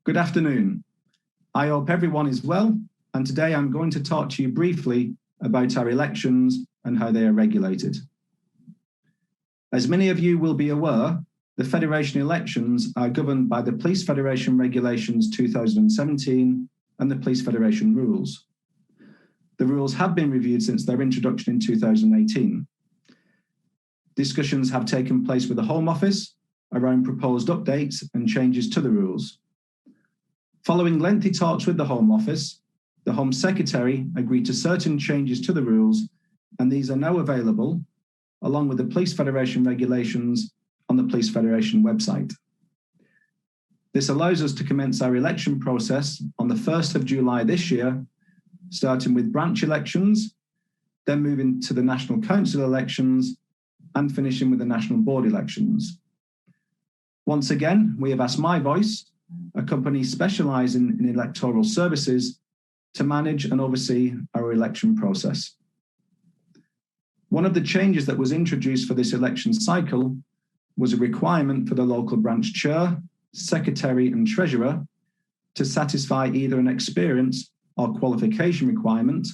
Good afternoon. I hope everyone is well, and today I'm going to talk to you briefly about our elections and how they are regulated. As many of you will be aware, the Federation elections are governed by the Police Federation Regulations 2017 and the Police Federation rules. The rules have been reviewed since their introduction in 2018. Discussions have taken place with the Home Office around proposed updates and changes to the rules. Following lengthy talks with the Home Office, the Home Secretary agreed to certain changes to the rules, and these are now available, along with the Police Federation regulations, on the Police Federation website. This allows us to commence our election process on the 1st of July this year, starting with branch elections, then moving to the National Council elections, and finishing with the National Board elections. Once again, we have asked My Voice, a company specialising in electoral services, to manage and oversee our election process. One of the changes that was introduced for this election cycle was a requirement for the local branch chair, secretary and treasurer to satisfy either an experience or qualification requirement,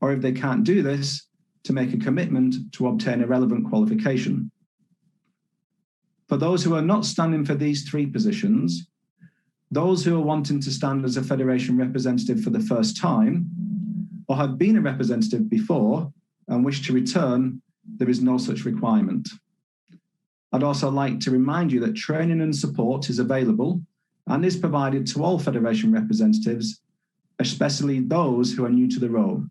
or if they can't do this, to make a commitment to obtain a relevant qualification. For those who are not standing for these three positions, those who are wanting to stand as a Federation representative for the first time, or have been a representative before and wish to return, there is no such requirement. I'd also like to remind you that training and support is available and is provided to all Federation representatives, especially those who are new to the role.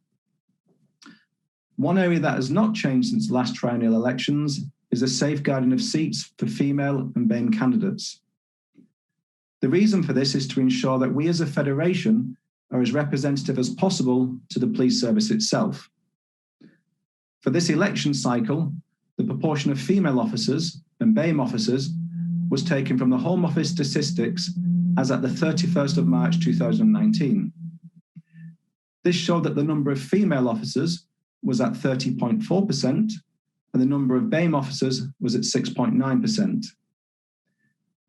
One area that has not changed since the last triennial elections is the safeguarding of seats for female and BAME candidates. The reason for this is to ensure that we as a Federation are as representative as possible to the police service itself. For this election cycle, the proportion of female officers and BAME officers was taken from the Home Office statistics as at the 31st of March 2019. This showed that the number of female officers was at 30.4% and the number of BAME officers was at 6.9%.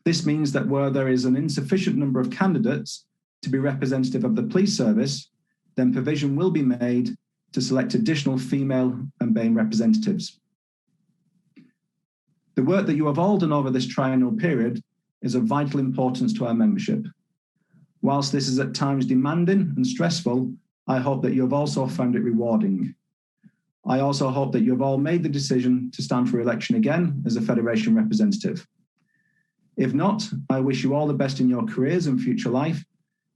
This means that where there is an insufficient number of candidates to be representative of the police service, then provision will be made to select additional female and BAME representatives. The work that you have all done over this triennial period is of vital importance to our membership. Whilst this is at times demanding and stressful, I hope that you have also found it rewarding. I also hope that you have all made the decision to stand for election again as a Federation representative. If not, I wish you all the best in your careers and future life,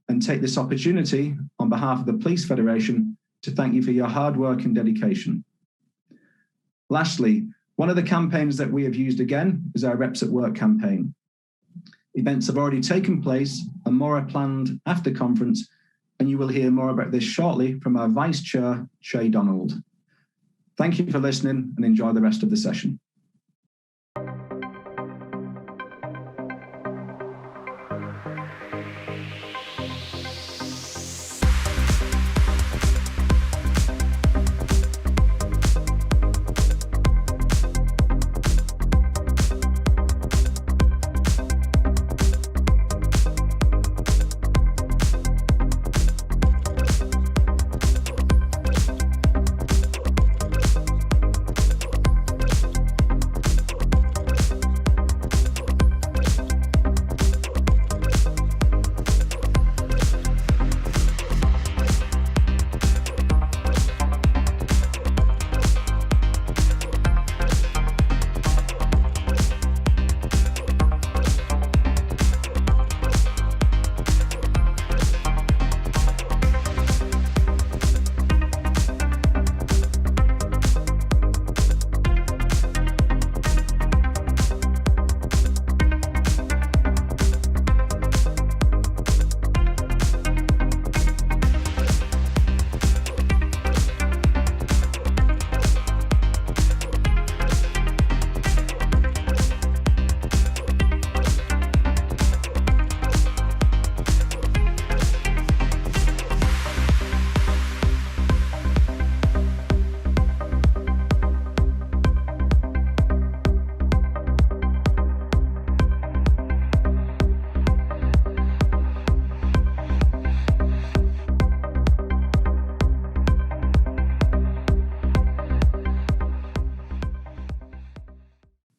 and take this opportunity on behalf of the Police Federation to thank you for your hard work and dedication. Lastly, one of the campaigns that we have used again is our Reps at Work campaign. Events have already taken place and more are planned after conference, and you will hear more about this shortly from our Vice Chair, Shay Donald. Thank you for listening and enjoy the rest of the session.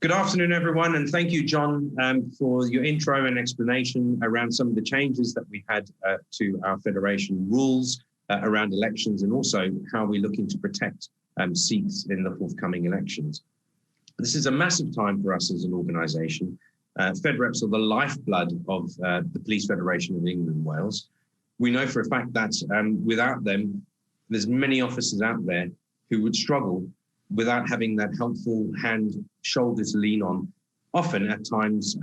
Good afternoon, everyone, and thank you, John, for your intro and explanation around some of the changes that we had to our federation rules around elections, and also how we're looking to protect seats in the forthcoming elections. This is a massive time for us as an organisation. Fed reps are the lifeblood of the Police Federation of England and Wales. We know for a fact that without them, there's many officers out there who would struggle without having that helpful hand, shoulder to lean on, often at times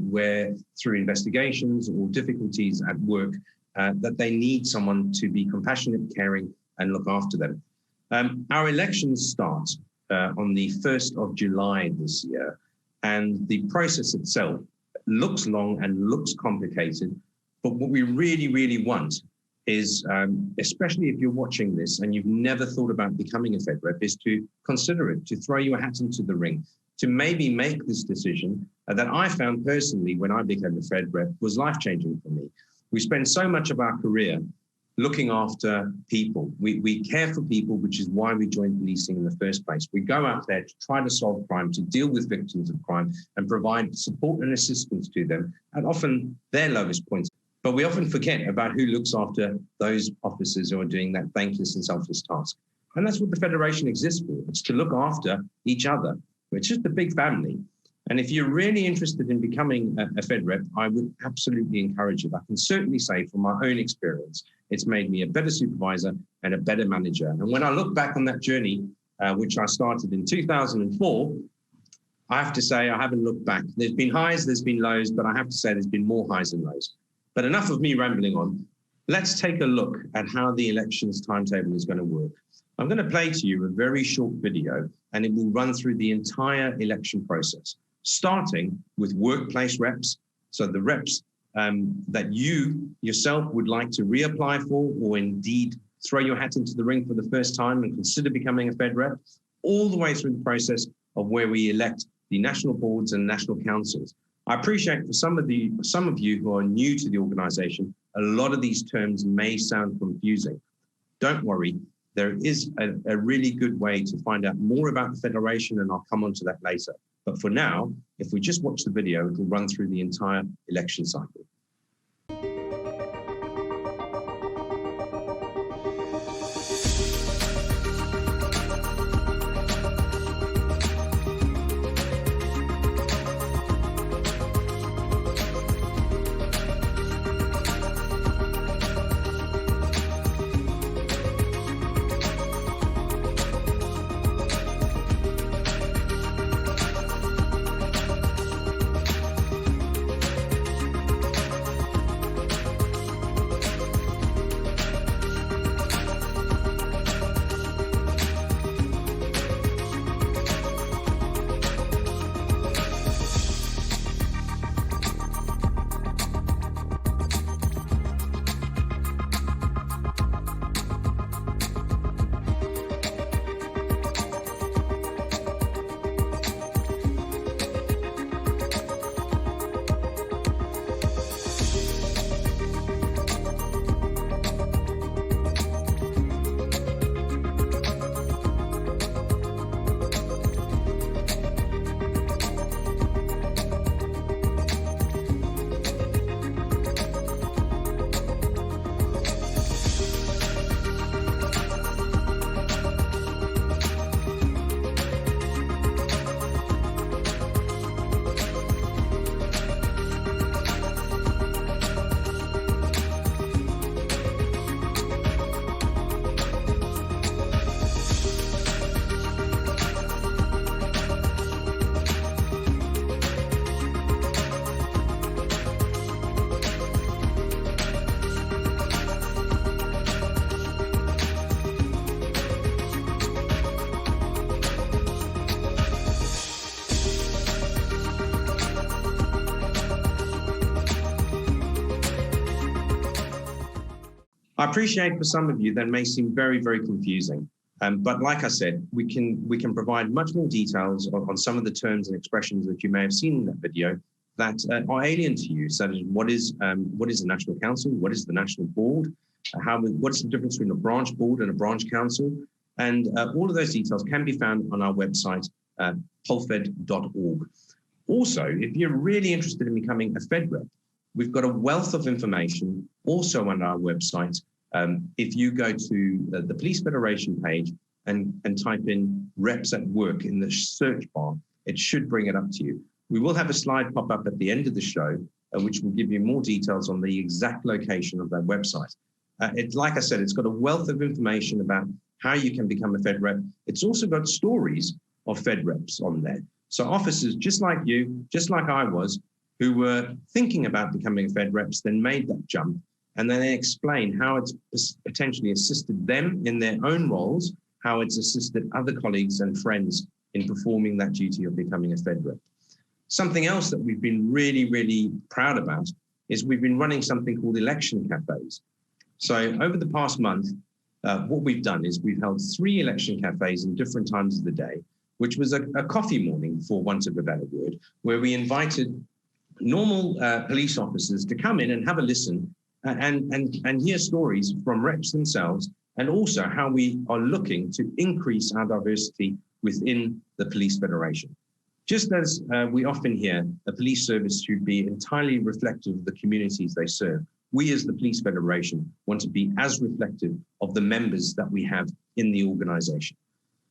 where through investigations or difficulties at work, that they need someone to be compassionate, caring, and look after them. Our elections start on the 1st of July this year, and the process itself looks long and looks complicated, but what we really, really want is, especially if you're watching this and you've never thought about becoming a Fed rep, is to consider it, to throw your hat into the ring, to maybe make this decision that I found personally when I became a Fed rep was life-changing for me. We spend so much of our career looking after people. We care for people, which is why we joined policing in the first place. We go out there to try to solve crime, to deal with victims of crime, and provide support and assistance to them at often their lowest points. But we often forget about who looks after those officers who are doing that thankless and selfless task. And that's what the Federation exists for. It's to look after each other. It's just a big family. And if you're really interested in becoming a Fed rep, I would absolutely encourage it. I can certainly say from my own experience, it's made me a better supervisor and a better manager. And when I look back on that journey, which I started in 2004, I have to say I haven't looked back. There's been highs, there's been lows, but I have to say there's been more highs than lows. But enough of me rambling on. Let's take a look at how the elections timetable is going to work. I'm going to play to you a very short video, and it will run through the entire election process, starting with workplace reps. So the reps that you yourself would like to reapply for, or indeed throw your hat into the ring for the first time and consider becoming a Fed rep, all the way through the process of where we elect the national boards and national councils. I appreciate for some of you who are new to the organisation, a lot of these terms may sound confusing. Don't worry, there is a really good way to find out more about the Federation, and I'll come on to that later. But for now, if we just watch the video, it will run through the entire election cycle. I appreciate for some of you that may seem very, very confusing. But like I said, we can provide much more details on some of the terms and expressions that you may have seen in that video that are alien to you, such as what is the National Council, what is the National Board, what's the difference between a branch board and a branch council, and all of those details can be found on our website polfed.org. Also, if you're really interested in becoming a Fed rep, we've got a wealth of information also on our website. If you go to the Police Federation page and type in reps at work in the search bar, it should bring it up to you. We will have a slide pop up at the end of the show, which will give you more details on the exact location of that website. Like I said, it's got a wealth of information about how you can become a Fed rep. It's also got stories of Fed reps on there. So officers just like you, just like I was, who were thinking about becoming Fed reps, then made that jump, and then they explain how it's potentially assisted them in their own roles, how it's assisted other colleagues and friends in performing that duty of becoming a Fed rep. Something else that we've been really, really proud about is we've been running something called election cafes. So over the past month, what we've done is we've held 3 election cafes in different times of the day, which was a coffee morning, for want of a better word, where we invited normal police officers to come in and have a listen and hear stories from reps themselves, and also how we are looking to increase our diversity within the Police Federation. Just as we often hear, a police service should be entirely reflective of the communities they serve, we as the Police Federation want to be as reflective of the members that we have in the organization.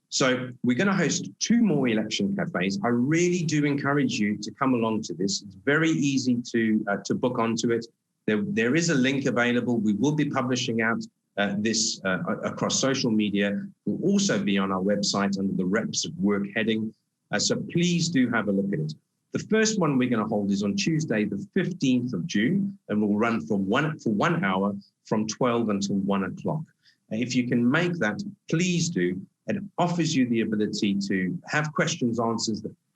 So we're going to host 2 more election cafes. I really do encourage you to come along to this. It's very easy to book onto it. There is a link available. We will be publishing out this across social media. We'll also be on our website under the Reps at Work heading. So please do have a look at it. The first one we're going to hold is on Tuesday, the 15th of June, and we'll run for 1 hour from 12 until 1 o'clock. If you can make that, please do. It offers you the ability to have questions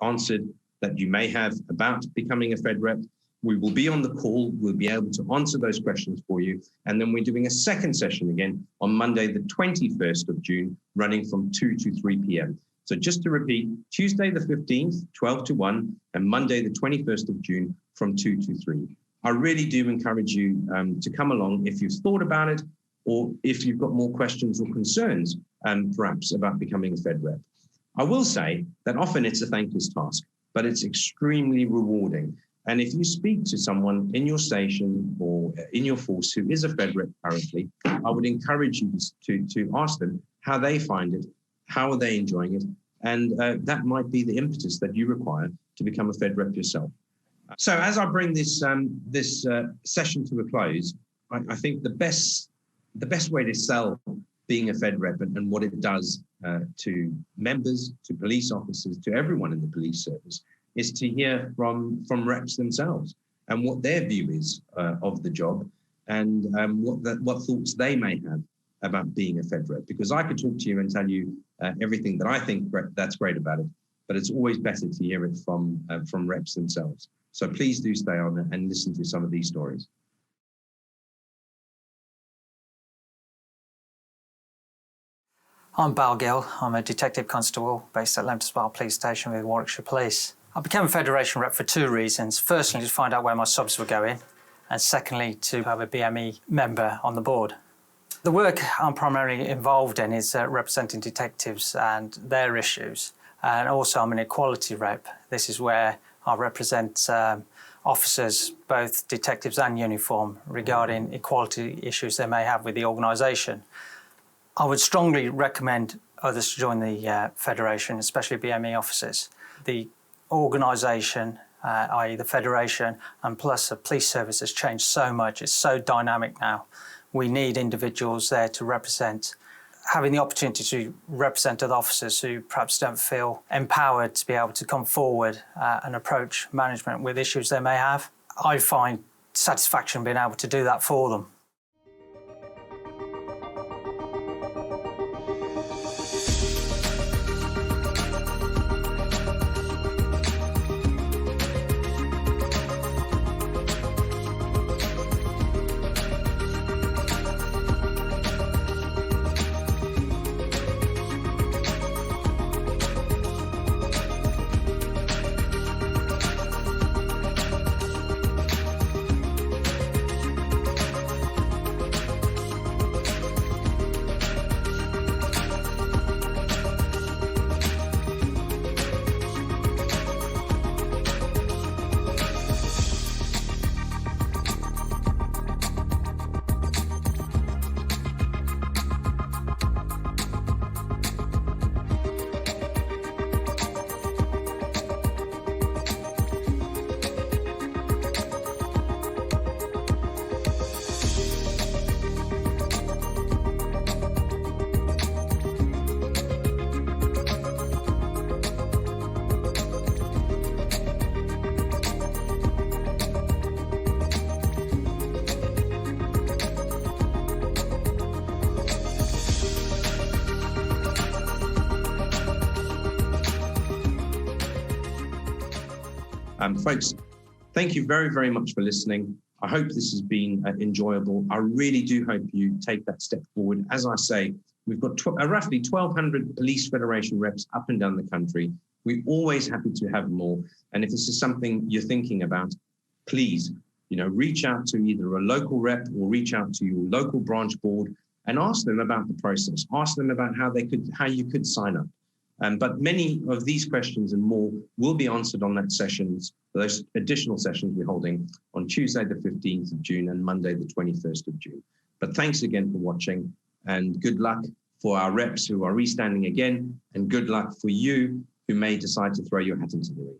answered that you may have about becoming a Fed rep. We will be on the call. We'll be able to answer those questions for you. And then we're doing a second session again on Monday, the 21st of June, running from 2 to 3 p.m. So just to repeat, Tuesday the 15th, 12 to 1, and Monday the 21st of June from 2 to 3. I really do encourage you to come along if you've thought about it, or if you've got more questions or concerns, perhaps about becoming a Fed rep. I will say that often it's a thankless task, but it's extremely rewarding. And if you speak to someone in your station or in your force who is a Fed rep currently, I would encourage you to ask them how they find it, how are they enjoying it, and that might be the impetus that you require to become a Fed rep yourself. So as I bring this session to a close, I think the best way to sell being a Fed rep and what it does to members, to police officers, to everyone in the police service is to hear from reps themselves and what their view is of the job, and what thoughts they may have about being a Fed rep. Because I could talk to you and tell you everything that I think that's great about it, but it's always better to hear it from reps themselves. So please do stay on and listen to some of these stories. I'm Bal Gill. I'm a detective constable based at Leamington Spa Police Station with Warwickshire Police. I became a Federation rep for 2 reasons. Firstly, to find out where my subs were going, and secondly, to have a BME member on the board. The work I'm primarily involved in is representing detectives and their issues, and also I'm an equality rep. This is where I represent officers, both detectives and uniform, regarding equality issues they may have with the organisation. I would strongly recommend others to join the Federation, especially BME officers. The organisation, i.e. the Federation, and plus the police service has changed so much. It's so dynamic now. We need individuals there to represent. Having the opportunity to represent other officers who perhaps don't feel empowered to be able to come forward and approach management with issues they may have, I find satisfaction being able to do that for them. Folks, thank you very, very much for listening. I hope this has been enjoyable. I really do hope you take that step forward. As I say, we've got roughly 1,200 Police Federation reps up and down the country. We're always happy to have more. And if this is something you're thinking about, please, reach out to either a local rep or reach out to your local branch board and ask them about the process. Ask them about how you could sign up. But many of these questions and more will be answered on those additional sessions we're holding on Tuesday, the 15th of June and Monday, the 21st of June. But thanks again for watching, and good luck for our reps who are restanding again, and good luck for you who may decide to throw your hat into the ring.